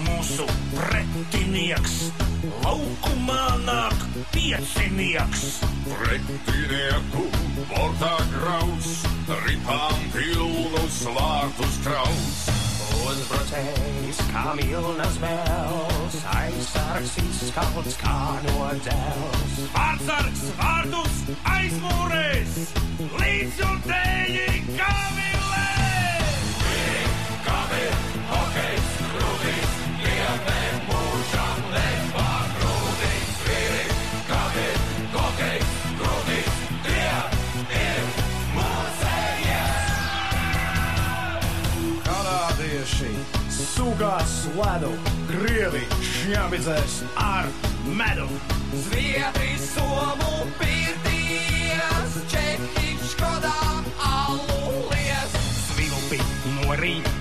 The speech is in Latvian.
Mūsu pretinieks laukumā nāk piecinieks. Pretinieku bortā grauds, ripām pilnus vārtus krauts. Uzbrucējs kā milnas vēls, aizsargs izskalts kā no dēls. Vārdsargs vārdus aizmūrēs, līdzjūtēji gavilēs. Gavi, hokejs, grūdīs, vienmēr mūžam nepārgrūdīs. Vīri, gavi, hokejs, grūdīs, tie ir mūsējies. Kanādieši sugās ledu, Krievi šņabidzēs ar medu. Zviedri somu pirties, Čehi škodā alu lies. Svilpi no rīta